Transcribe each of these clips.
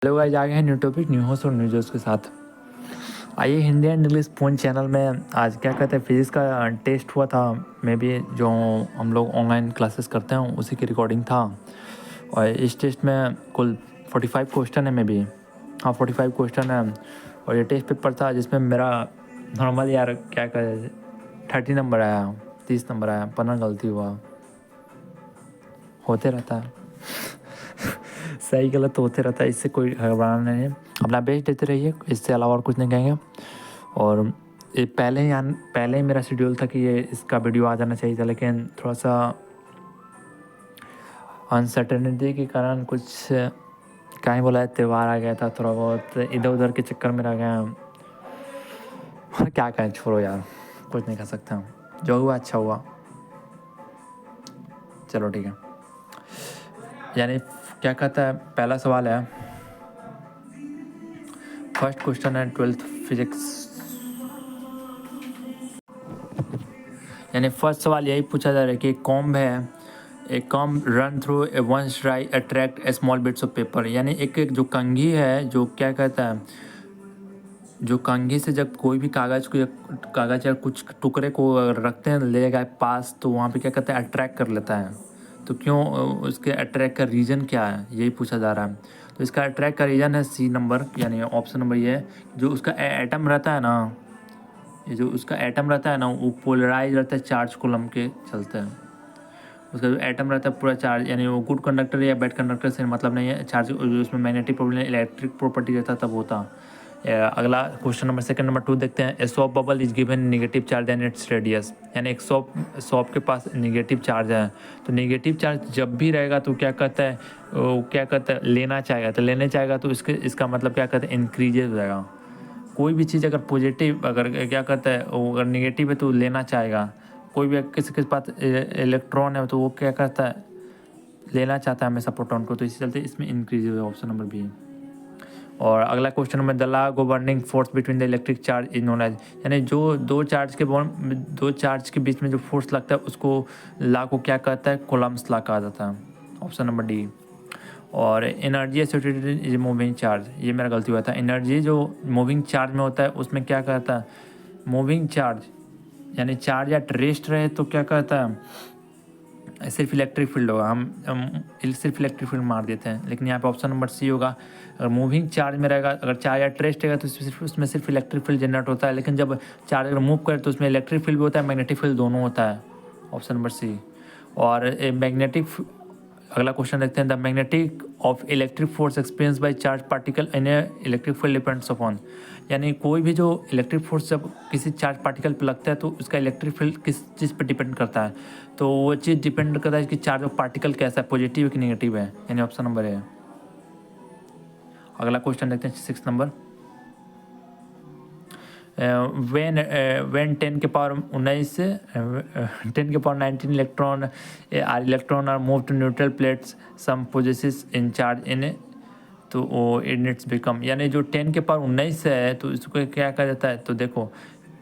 Hello guys, आ गए हैं new topic new host और न्यू जोश के साथ। आइए Hindi and English phone channel में आज क्या कहते हैं फिजिक्स का टेस्ट हुआ था। मे बी जो हम लोग ऑनलाइन क्लासेस करते हैं उसी की रिकॉर्डिंग था। और इस टेस्ट में कुल 45 क्वेश्चन है। मे बी हाँ 45 क्वेश्चन है। और ये टेस्ट पेपर था जिसमें मेरा नॉर्मल यार क्या कहे 30 नंबर आया, 30 नंबर आया, 15 गलती हुआ, होते रहता है। सही गलत तो होते रहता है, इससे कोई घबराना नहीं है। अपना बेस्ट देते रहिए, इससे अलावा और कुछ नहीं कहेंगे। और ये पहले ही मेरा शेड्यूल था कि ये इसका वीडियो आ जाना चाहिए था, लेकिन थोड़ा सा अनसर्टेनिटी के कारण कुछ क्या ही बोला है, त्यौहार आ गया था, थोड़ा बहुत इधर उधर के चक्कर में रह गया। और क्या कहें, छोड़ो यार, कुछ नहीं कर सकते हम। जो हुआ अच्छा हुआ, चलो ठीक है। यानी क्या कहता है, पहला सवाल है, फर्स्ट क्वेश्चन है 12th फिजिक्स। यानी फर्स्ट सवाल यही पूछा जा रहा है कि कॉम्ब है, एक comb run through a one's dry attract a small bits of paper. यानी एक जो कंघी है, जो क्या कहता है, जो कंघी से जब कोई भी कागज़ या कुछ टुकड़े को रखते हैं ले गए पास, तो वहाँ पे क्या कहता है अट्रैक्ट कर लेता है। तो क्यों उसके अट्रैक्ट का रीज़न क्या है, यही पूछा जा रहा है। तो इसका अट्रैक्ट का रीज़न है सी नंबर, यानी ऑप्शन नंबर ये है। जो उसका एटम रहता है ना, ये जो उसका एटम रहता है ना, वो पोलराइज रहता है चार्ज कूलम के चलते हैं। उसका जो एटम रहता है पूरा चार्ज, यानी वो गुड कंडक्टर या बैड कंडक्टर से मतलब नहीं है, चार्ज जो उसमें मैग्नेटिक प्रॉपर्टी इलेक्ट्रिक प्रॉपर्टी रहता तब होता। अगला क्वेश्चन नंबर सेकंड नंबर 2 देखते हैं। A soap bubble is given negative charge and its radius. यानी एक सॉप के पास नेगेटिव चार्ज है, तो नेगेटिव चार्ज जब भी रहेगा तो क्या कहता है, वो क्या कहता है लेना चाहेगा, तो लेने चाहेगा तो इसका मतलब क्या कहते हैं इंक्रीजेज हो जाएगा। कोई भी चीज़ अगर पॉजिटिव, अगर क्या कहता है वो अगर नेगेटिव है तो लेना चाहेगा। कोई भी किसी के पास इलेक्ट्रॉन है तो वो क्या करता है, लेना चाहता है हमेशा प्रोटॉन को, तो इसी चलते इसमें इंक्रीज हुआ, ऑप्शन नंबर बी। और अगला question number, the law governing force between the electric charge is known as. यानी जो दो चार्ज के बीच में जो फोर्स लगता है उसको लॉ को क्या कहता है, कोलम्स लॉ कहा जाता है, ऑप्शन नंबर डी। और energy associated is moving charge, ये मेरा गलती हुआ था। एनर्जी जो मूविंग चार्ज में होता है उसमें क्या कहता है, मूविंग चार्ज यानी चार्ज या रेस्ट रहे तो क्या कहता है सिर्फ इलेक्ट्रिक फील्ड होगा। हम सिर्फ इलेक्ट्रिक फील्ड मार देते हैं, लेकिन यहाँ पे ऑप्शन नंबर सी होगा। अगर मूविंग चार्ज में रहेगा, अगर चार्ज या रेस्ट रहेगा तो उसमें सिर्फ इलेक्ट्रिक फील्ड जनरेट होता है, लेकिन जब चार्ज अगर मूव करे तो उसमें इलेक्ट्रिक फील्ड भी होता है, मैग्नेटिक फील्ड दोनों होता है, ऑप्शन नंबर सी। और मैग्नेटिक, अगला क्वेश्चन देखते हैं, the magnetic of electric force experience by charge particle in electric field depends upon. यानी कोई भी जो इलेक्ट्रिक फोर्स जब किसी चार्ज पार्टिकल पर लगता है तो उसका इलेक्ट्रिक फील्ड किस चीज़ पर डिपेंड करता है, तो वो चीज़ डिपेंड करता है कि चार्ज ऑफ पार्टिकल कैसा है, पॉजिटिव है कि नेगेटिव है, यानी ऑप्शन नंबर है। अगला क्वेश्चन देखते हैं 6 नंबर, when 10 के पावर 19 से 10 के power 19 electron are move to neutral plates some possesses in charge in, तो वो इट्स बिकम। यानी जो 10 के पावर 19 है तो इसको क्या कहा जाता है, तो देखो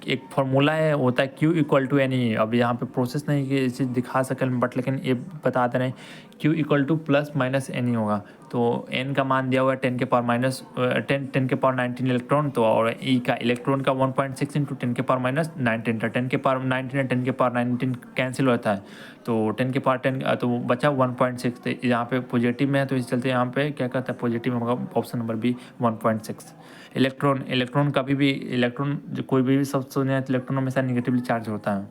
एक फार्मूला है, होता है Q equal to n e. अब यहाँ पे प्रोसेस नहीं कि इसे दिखा सकें, बट लेकिन ये बता दे रहे हैं Q equal to plus minus n e होगा। तो n का मान दिया हुआ है 10 के पावर माइनस 10 के पावर 19 इलेक्ट्रॉन, तो और ई का इलेक्ट्रॉन का 1.6 इंटू 10 के पावर माइनस 19 था। 10 के पावर 19 है, 10 के पावर 19 कैंसिल होता है, तो 10 के पावर 10 तो बचा 1.6। तो यहाँ पे पॉजिटिव में है तो इस चलते यहाँ पे क्या कहता है पॉजिटिव में होगा, ऑप्शन नंबर बी 1.6। इलेक्ट्रॉन कभी भी इलेक्ट्रॉन जो कोई भी शब्द सुने हैं तो इलेक्ट्रॉन हमेशा निगेटिवली चार्ज होता है,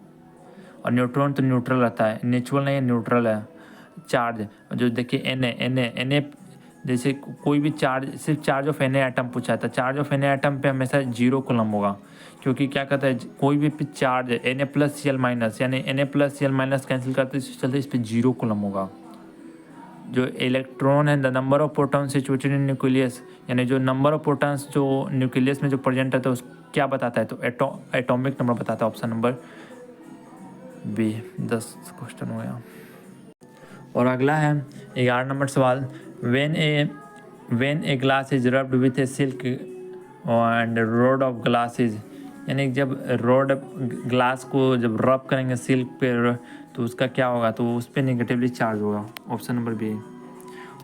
और न्यूट्रॉन तो न्यूट्रल रहता है, नेचुरल नहीं है, न्यूट्रल है। चार्ज जो देखिए एन ए जैसे कोई भी चार्ज, सिर्फ charge of an a atom पूछा था, charge of an a atom पे हमेशा 0 कूलम होगा, क्योंकि क्या कहता है कोई भी charge N A plus C L minus, यानी N A plus C L minus cancel करते चलते इस पर 0 कूलम होगा। जो इलेक्ट्रॉन है, the number of proton situated in nucleus, यानी जो नंबर ऑफ प्रोटॉन्स जो न्यूक्लियस में जो प्रेजेंट रहता है उस क्या बताता है, तो एटॉमिक नंबर बताता है, ऑप्शन नंबर बी। 10 क्वेश्चन हो गया। और अगला है 11 नंबर सवाल, when a glass is rubbed with A silk and road of glasses. यानी जब ग्लास को जब रब करेंगे सिल्क पे तो उसका क्या होगा, तो उस पर निगेटिवली चार्ज होगा, ऑप्शन नंबर बी।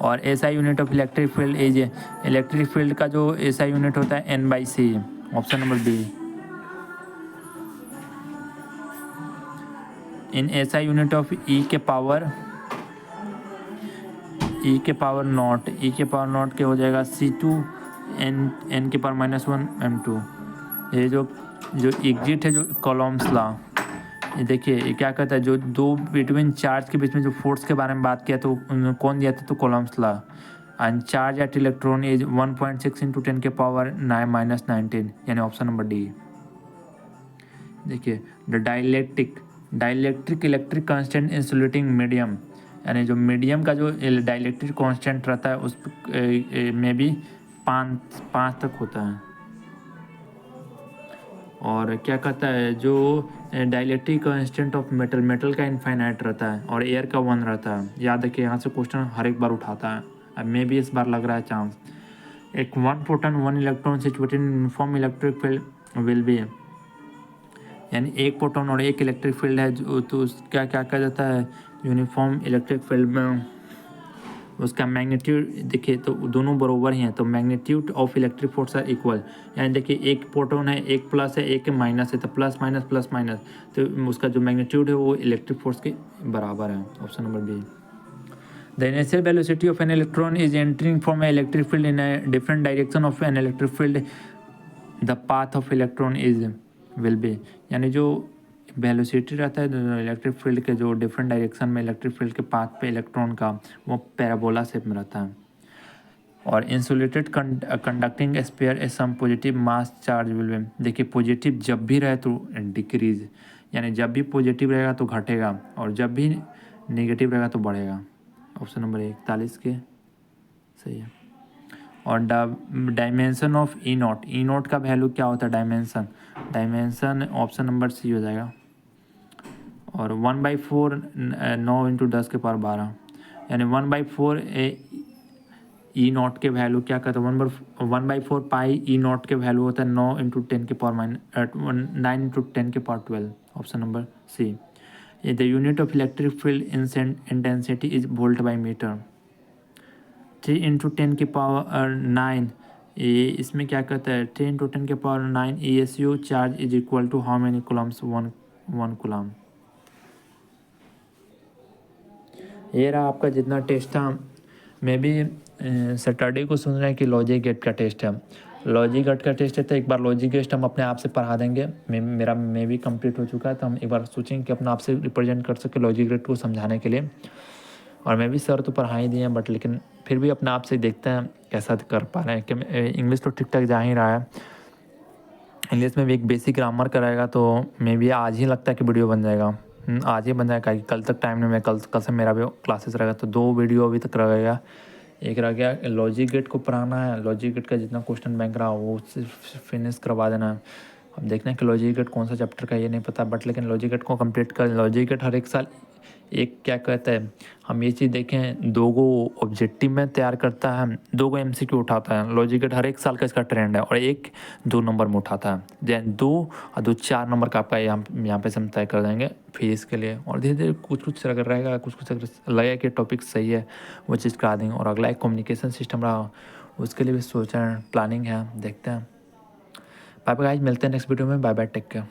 और SI unit of electric field is, electric field का जो एसआई यूनिट होता है N/C, option number B. In SI unit of E के पावर नॉट के हो जाएगा C2 n के पावर -1 m2। ये जो एग्जिट है जो कॉलम्स लॉ, ये देखिए ये क्या कहता है, जो दो बिटवीन चार्ज के बीच में जो फोर्स के बारे में बात किया तो कौन दिया था, तो columns law. And charge at electron is 1.6 × 10 के पावर -19, यानी ऑप्शन नंबर डी। देखिए the dielectric electric constant insulating medium, यानी जो मीडियम का जो डाइलेक्ट्रिक कांस्टेंट रहता है उस में भी 5 तक होता है। और क्या कहता है जो डाइलेक्ट्रिक कांस्टेंट ऑफ मेटल का इनफाइनाइट रहता है और एयर का 1 रहता है। याद रखिए, यहाँ से क्वेश्चन हर एक बार उठाता है। अब मे भी इस बार लग रहा है चांस। एक 1 proton 1 electron situated in uniform electric field will be, यानी एक प्रोटॉन और एक इलेक्ट्रिक फील्ड है जो, तो उसका क्या कहा जाता है यूनिफॉर्म इलेक्ट्रिक फील्ड में। उसका मैग्नीट्यूड देखिए तो दोनों बराबर ही हैं, तो magnitude of electric force are equal. यानी देखिए एक प्रोटॉन है, एक प्लस है, एक माइनस है, तो प्लस माइनस, तो उसका जो मैग्नीट्यूड है वो इलेक्ट्रिक फोर्स के बराबर है। Option number B. The initial velocity of an electron is entering from an electric field in a different direction of an electric field. The path of electron is will be, यानी जो velocity रहता है electric field के जो different direction में electric field के path पे electron का, वो पैराबोला शेप में रहता है। और insulated conducting sphere a some positive mass charge will be, देखिए पॉजिटिव जब भी रहे तो डिक्रीज, यानी जब भी पॉजिटिव रहेगा तो घटेगा और जब भी नेगेटिव रहेगा तो बढ़ेगा। ऑप्शन नंबर 41 के सही है। और डायमेंशन ऑफ ई नॉट का वैल्यू क्या होता है डायमेंशन ऑप्शन नंबर सी हो जाएगा। और 1/4 9 × 10⁻12, यानी 1/4 ई नॉट के वैल्यू क्या कहते हैं 1/4 पाई ई नॉट के वैल्यू होता है 9 × 10⁻9 × 10⁻12। Option number C. The unit of electric field intensity is volt per metre. 3 × 10⁻9, ये इसमें क्या कहता है 3 × 10⁻9 ESU charge is equal to how many coulombs 1 coulomb. ये रहा आपका जितना टेस्ट था। मैं भी सैटरडे को सुन रहे हैं कि लॉजिक गेट का टेस्ट है। लॉजिक गेट का टेस्ट है तो एक बार लॉजिक गेट हम अपने आप से पढ़ा देंगे। मेरा भी कंप्लीट हो चुका है, तो हम एक बार सोचेंगे कि अपना आप से रिप्रेजेंट कर सके लॉजिक गेट को समझाने के लिए। और मैं भी सर तो पढ़ा ही दिए हैं, बट लेकिन फिर भी अपने आप से देखते हैं कैसा कर पा रहे हैं। कि इंग्लिश तो ठीक ठाक जा ही रहा है, इंग्लिश में भी एक बेसिक ग्रामर कराएगा तो मे भी आज ही लगता है कि वीडियो बन जाएगा। आज ही बन जाएगा, कल तक टाइम नहीं, मैं कल से मेरा भी क्लासेस रहेगा, तो 2 वीडियो अभी तक रहेगा। एक रह गया लॉजिक गेट को पढ़ाना है, लॉजिक गेट का जितना क्वेश्चन बैंक रहा वो फिनिश करवा देना है। अब देखना है कि लॉजिक गेट कौन सा चैप्टर का ये नहीं पता, बट लेकिन लॉजिक गेट को कंप्लीट कर। लॉजिक गेट हर एक साल एक क्या कहता है, हम ये चीज़ देखें 2 गो ऑब्जेक्टिव में तैयार करता है, 2 गो MCQ उठाता है। लॉजिक गेट हर एक साल का इसका ट्रेंड है, और 1 2 नंबर में उठाता है। देन 2 और 2 4 नंबर का आपका यहाँ पे हम तय कर देंगे फिर इसके लिए। और धीरे धीरे कुछ अगर रहेगा, कुछ अगर लगेगा कि टॉपिक सही है वो चीज़ करा देंगे। और अगला एक कम्युनिकेशन सिस्टम रहा, उसके लिए भी सोचा है, प्लानिंग है, देखते हैं। बाय बाय गाइस, मिलते हैं नेक्स्ट वीडियो में। Bye bye, take care.